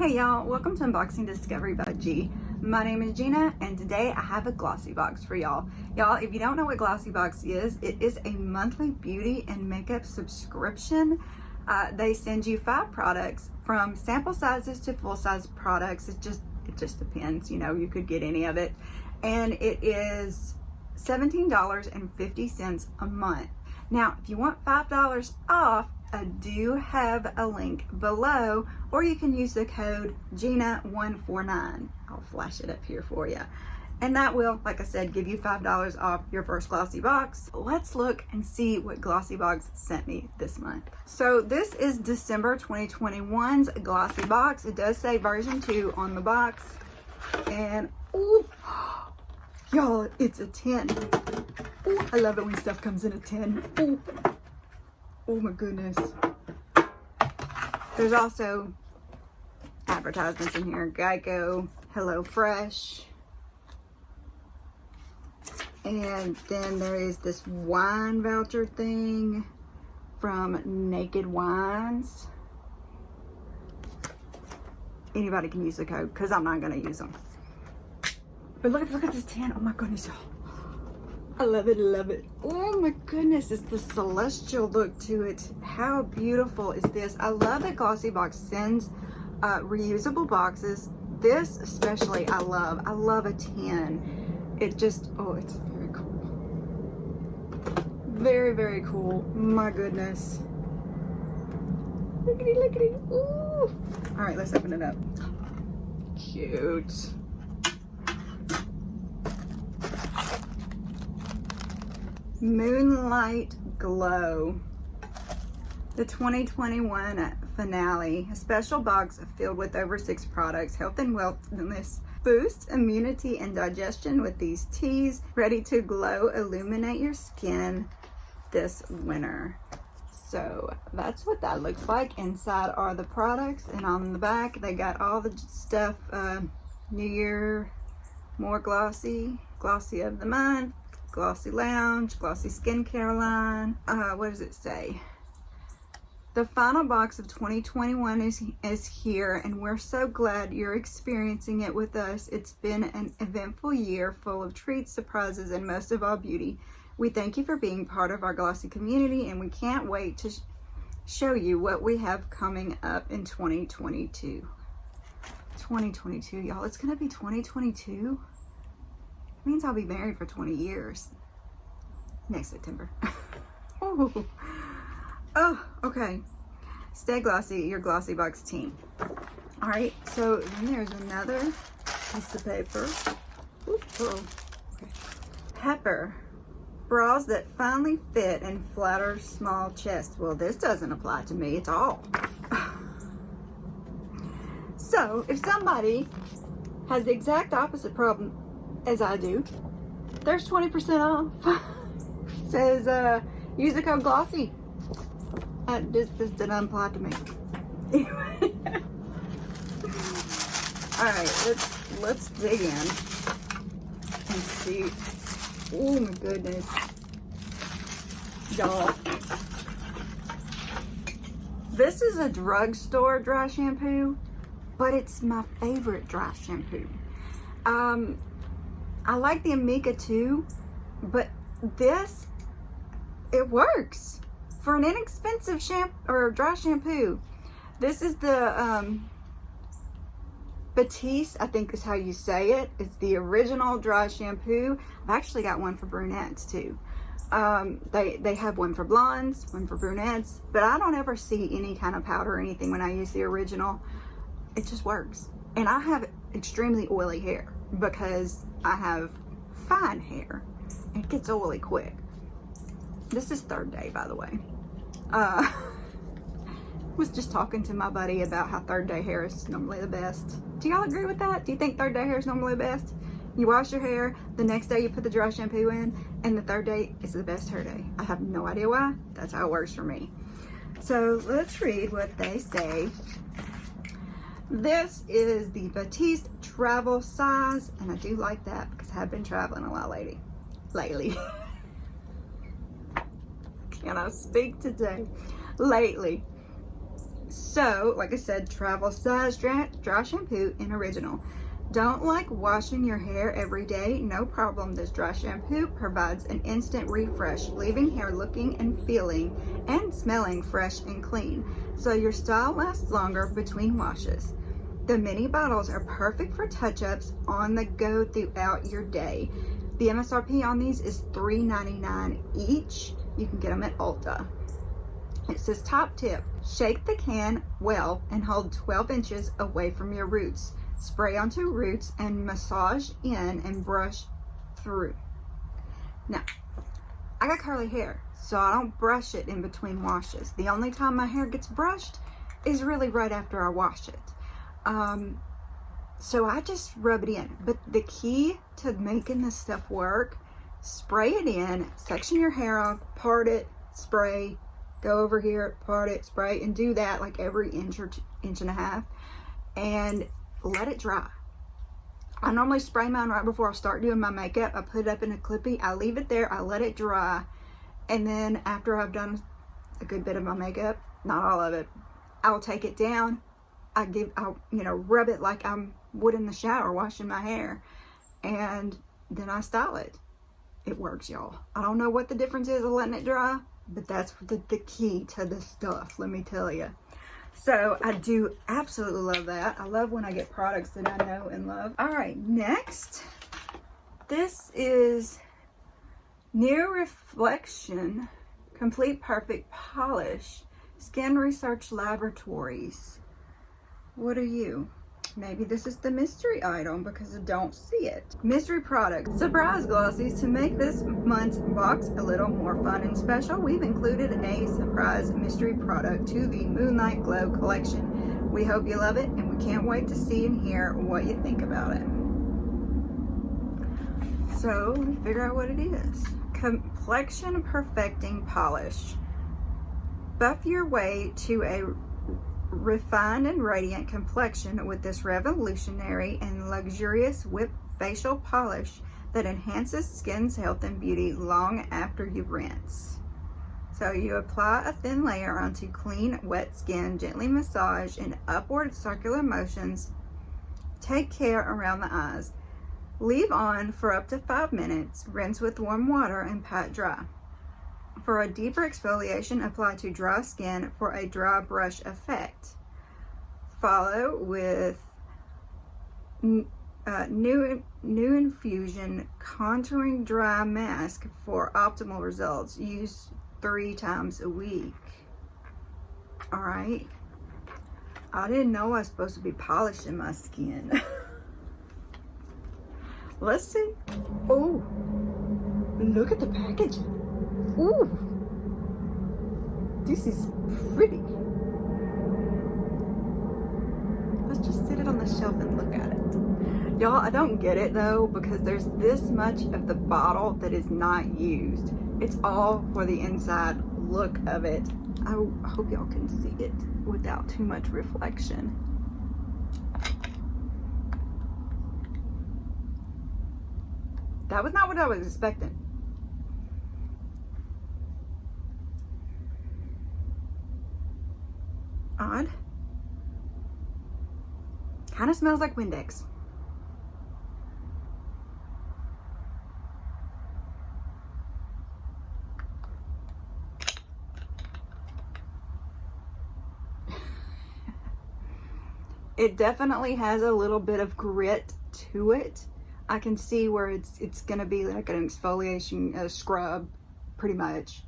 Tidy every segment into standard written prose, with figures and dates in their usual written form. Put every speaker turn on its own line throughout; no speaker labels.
Hey y'all, welcome to Unboxing Discovery by G. My name is Gina and today I have a Glossy Box for y'all. Y'all, if you don't know what Glossy Box is, it is a monthly beauty and makeup subscription. They send you 5 products from sample sizes to full size products. It just depends, you know, you could get any of it. And it is $17.50 a month. Now, if you want $5 off, I do have a link below, or you can use the code GINA149. I'll flash it up here for you. And that will, like I said, give you $5 off your first Glossy Box. Let's look and see what Glossy Box sent me this month. So this is December 2021's Glossy Box. It does say version 2 on the box. And, ooh, y'all, it's a 10. Ooh, I love it when stuff comes in a 10. Ooh. Oh my goodness. There's also advertisements in here. Geico, Hello Fresh. And then there is this wine voucher thing from Naked Wines. Anybody can use the code because I'm not going to use them. But look at this 10. Oh my goodness, y'all. I love it, I love it. Oh my goodness, it's the celestial look to it. How beautiful is this? I love that Glossy Box sends reusable boxes. This especially I love. I love a 10. It just, oh, it's very cool. Very, very cool. My goodness. Look at it, look at it. Ooh. All right, let's open it up. Cute. Moonlight Glow, the 2021 finale, a special box filled with over 6 products, health and wellness, boost immunity and digestion with these teas, ready to glow, illuminate your skin this winter. So that's what that looks like. Inside are the products, and on the back they got all the stuff. New Year, more glossy of the month, Glossy Lounge, Glossy Skincare line. What does it say? The final box of 2021 is here, and we're so glad you're experiencing it with us. It's been an eventful year full of treats, surprises, and most of all, beauty. We thank you for being part of our Glossy community, and we can't wait to show you what we have coming up in 2022. 2022, y'all. It's gonna be 2022. Means I'll be married for 20 years next September. Oh, okay. Stay glossy, your Glossy Box team. All right, so then there's another piece of paper. Okay. Pepper, bras that finally fit and flatter small chest. Well, this doesn't apply to me at all. So if somebody has the exact opposite problem as I do, there's 20% off. Says use the code glossy. This didn't apply to me. Anyway. All right, let's dig in and see. Oh my goodness, y'all. This is a drugstore dry shampoo, but it's my favorite dry shampoo. I like the Amica too, but this, it works for an inexpensive shampoo or dry shampoo. This is the Batiste, I think is how you say it. It's the original dry shampoo. I've actually got one for brunettes too. They have one for blondes, one for brunettes, but I don't ever see any kind of powder or anything when I use the original. It just works. And I have extremely oily hair because I have fine hair. It gets oily quick. This is 3rd day, by the way. Was just talking to my buddy about how 3rd day hair is normally the best. Do y'all agree with that? Do you think 3rd day hair is normally the best? You wash your hair, the next day you put the dry shampoo in, and the 3rd day is the best hair day. I have no idea why. That's how it works for me. So let's read what they say. This is the Batiste travel size, and I do like that because I have been traveling a lot lately. Can I speak today? Lately. So, like I said, travel size dry shampoo in original. Don't like washing your hair every day? No problem. This dry shampoo provides an instant refresh, leaving hair looking and feeling and smelling fresh and clean, so your style lasts longer between washes. The mini bottles are perfect for touch-ups on the go throughout your day. The MSRP on these is $3.99 each. You can get them at Ulta. It says top tip, shake the can well and hold 12 inches away from your roots. Spray onto roots and massage in and brush through. Now, I got curly hair, so I don't brush it in between washes. The only time my hair gets brushed is really right after I wash it. So I just rub it in. But the key to making this stuff work, spray it in, section your hair off, part it, spray, go over here, part it, spray, and do that like every inch or inch and a half, and let it dry. I normally spray mine right before I start doing my makeup. I put it up in a clippy, I leave it there, I let it dry, and then after I've done a good bit of my makeup, not all of it, I'll take it down. I'll rub it like I would in the shower washing my hair, and then I style it. It works, y'all. I don't know what the difference is of letting it dry, but that's the key to this stuff, let me tell you. So I do absolutely love that. I love when I get products that I know and love. All right, next, this is neuREFLECTION Complete Perfect Polish, Skin Research Laboratories. What are you? Maybe this is the mystery item because I don't see it. Mystery product. Surprise glossies. To make this month's box a little more fun and special, we've included a surprise mystery product to the Moonlight Glow collection. We hope you love it, and we can't wait to see and hear what you think about it. So, let me figure out what it is. Complexion Perfecting Polish. Buff your way to a refined and radiant complexion with this revolutionary and luxurious whip facial polish that enhances skin's health and beauty long after you rinse. So you apply a thin layer onto clean, wet skin, gently massage in upward circular motions. Take care around the eyes. Leave on for up to 5 minutes. Rinse with warm water and pat dry. For a deeper exfoliation, apply to dry skin for a dry brush effect. Follow with new infusion contouring dry mask for optimal results. Use 3 times a week. All right. I didn't know I was supposed to be polishing my skin. Let's see. Oh, look at the packaging. Ooh, this is pretty. Let's just sit it on the shelf and look at it. Y'all, I don't get it though, because there's this much of the bottle that is not used. It's all for the inside look of it. I hope y'all can see it without too much reflection. That was not what I was expecting. Odd. Kind of smells like Windex. It definitely has a little bit of grit to it. I can see where it's gonna be like an exfoliation scrub, pretty much.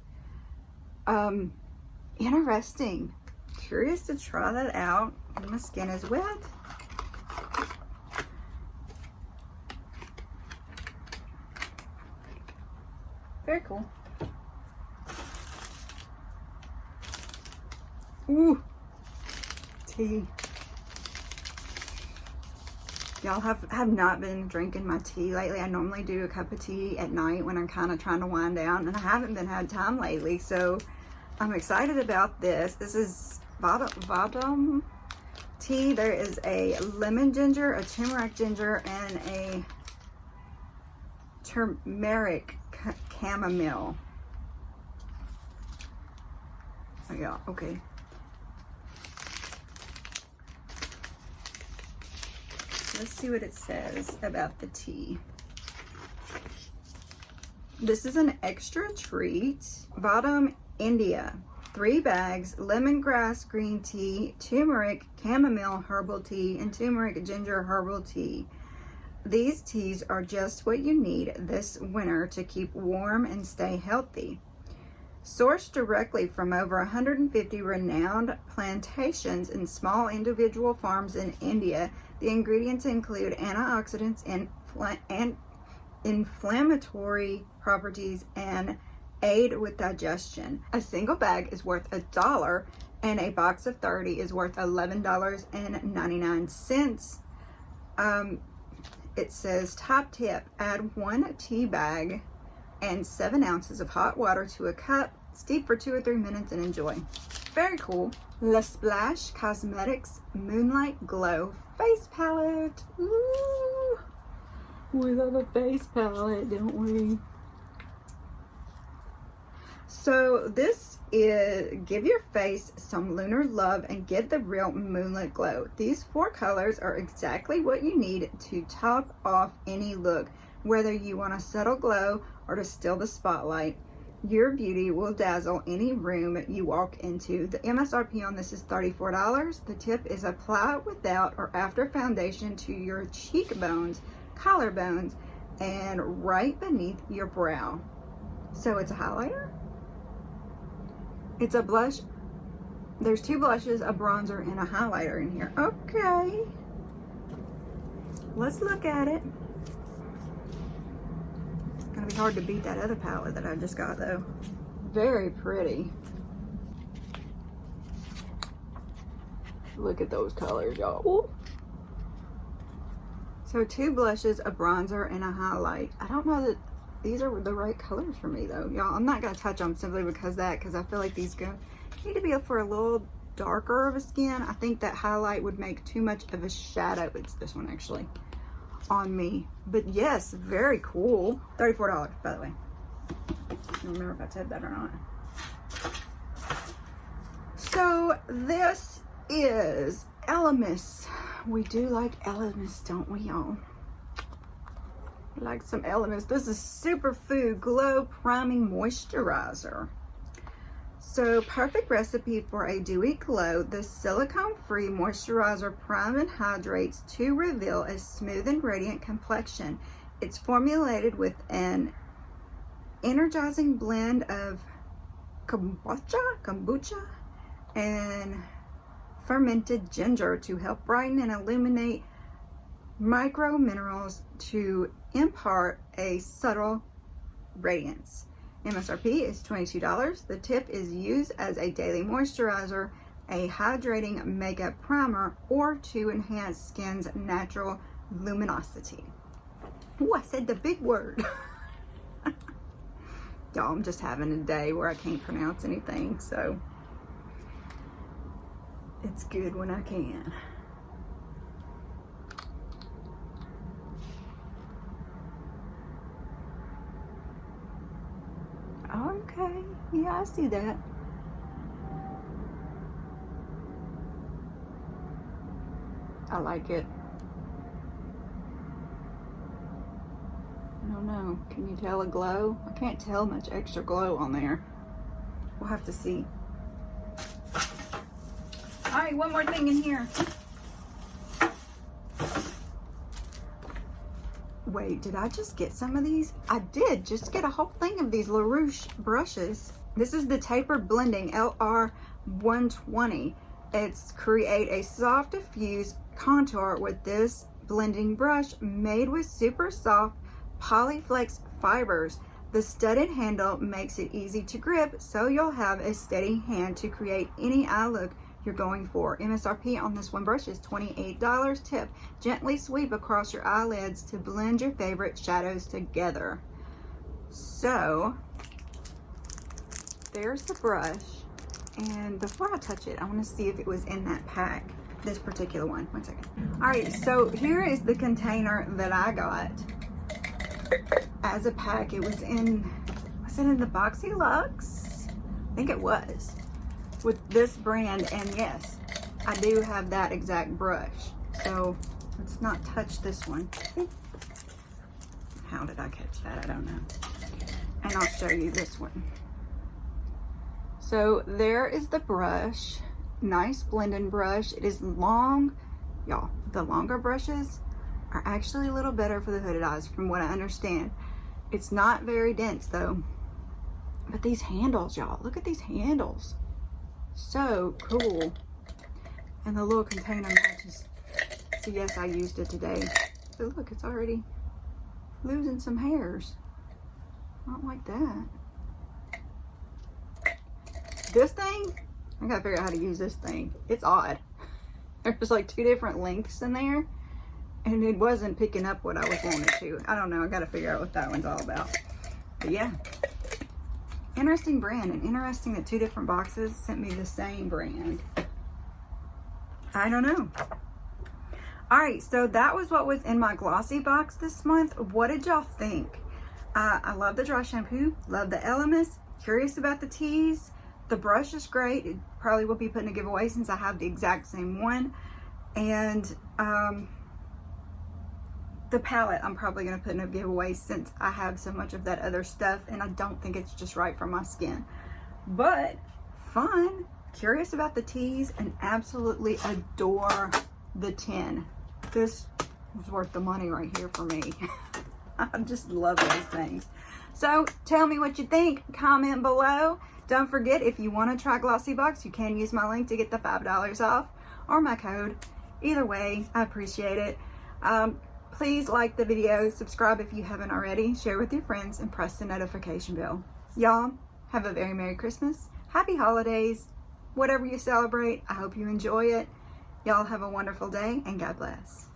Interesting. Curious to try that out. My skin is wet. Very cool. Ooh, tea. Y'all have not been drinking my tea lately. I normally do a cup of tea at night when I'm kind of trying to wind down, and I haven't had time lately, so I'm excited about this. This is Vahdam tea. There is a lemon ginger, a turmeric ginger, and a turmeric chamomile. Oh yeah, okay. Let's see what it says about the tea. This is an extra treat. Vahdam, India. 3 bags, lemongrass green tea, turmeric chamomile herbal tea, and turmeric ginger herbal tea. These teas are just what you need this winter to keep warm and stay healthy. Sourced directly from over 150 renowned plantations and small individual farms in India, the ingredients include antioxidants and inflammatory properties and aid with digestion. A single bag is worth $1 and a box of 30 is worth $11.99. It says top tip, add 1 tea bag and 7 ounces of hot water to a cup, steep for 2 or 3 minutes and enjoy. Very cool. Lasplash Cosmetics Moonlight Glow Face Palette. Ooh, we love a face palette, don't we? So this is give your face some lunar love and get the real moonlit glow. These 4 colors are exactly what you need to top off any look, whether you want a subtle glow or to steal the spotlight. Your beauty will dazzle any room you walk into. The MSRP on this is $34. The tip is apply without or after foundation to your cheekbones, collarbones, and right beneath your brow. So it's a highlighter? It's a blush. There's 2 blushes, a bronzer, and a highlighter in here. Okay. Let's look at it. It's gonna be hard to beat that other palette that I just got though. Very pretty. Look at those colors, y'all. So 2 blushes, a bronzer, and a highlight. I don't know that these are the right colors for me though, y'all. I'm not gonna touch them simply because I feel like these need to be for a little darker of a skin. I think that highlight would make too much of a shadow. It's this one actually on me. But yes, very cool. $34, by the way. I don't remember if I said that or not. So this is Elemis. We do like Elemis, don't we, y'all? Like some Elemis. This is Superfood Glow Priming Moisturizer. So perfect recipe for a dewy glow. The silicone-free moisturizer prime and hydrates to reveal a smooth and radiant complexion. It's formulated with an energizing blend of kombucha and fermented ginger to help brighten and illuminate micro minerals to impart a subtle radiance. MSRP is $22. The tip is used as a daily moisturizer, a hydrating makeup primer, or to enhance skin's natural luminosity. Oh, I said the big word. Y'all, I'm just having a day where I can't pronounce anything, so it's good when I can. Okay, yeah, I see that. I like it. I don't know, can you tell a glow? I can't tell much extra glow on there. We'll have to see. All right, one more thing in here. Wait, did I just get some of these? I did just get a whole thing of these Larouche brushes. This is the Tapered Blending LR120. It's create a soft diffuse contour with this blending brush made with super soft polyflex fibers. The studded handle makes it easy to grip, so you'll have a steady hand to create any eye look you're going for. MSRP on this one brush is $28. Tip, gently sweep across your eyelids to blend your favorite shadows together. So there's the brush, and before I touch it, I want to see if it was in that pack, this particular one. One second. All right, so here is the container that I got as a pack. It was in the Boxy Luxe? I think it was, with this brand, and yes, I do have that exact brush. So let's not touch this one. How did I catch that? I don't know. And I'll show you this one. So there is the brush. Nice blending brush. It is long. Y'all, the longer brushes are actually a little better for the hooded eyes from what I understand. It's not very dense though. But these handles, y'all, look at these handles. So cool. And the little container matches. So yes, I used it today. But look, it's already losing some hairs. Not like that. This thing, I gotta figure out how to use this thing. It's odd. There's like 2 different lengths in there, and it wasn't picking up what I was wanting to. I don't know, I gotta figure out what that one's all about. But yeah, interesting brand, and interesting that 2 different boxes sent me the same brand. I don't know. All right, so that was what was in my Glossy box this month. What did y'all think? I love the dry shampoo, love the Elemis, curious about the teas. The brush is great. It probably will be put in a giveaway since I have the exact same one. And the palette I'm probably going to put in a giveaway since I have so much of that other stuff and I don't think it's just right for my skin. But fun, curious about the teas, and absolutely adore the tin. This was worth the money right here for me. I just love those things. So tell me what you think. Comment below. Don't forget, if you want to try Glossy Box, you can use my link to get the $5 off, or my code. Either way, I appreciate it. Please like the video, subscribe if you haven't already, share with your friends, and press the notification bell. Y'all, have a very Merry Christmas. Happy holidays. Whatever you celebrate, I hope you enjoy it. Y'all have a wonderful day, and God bless.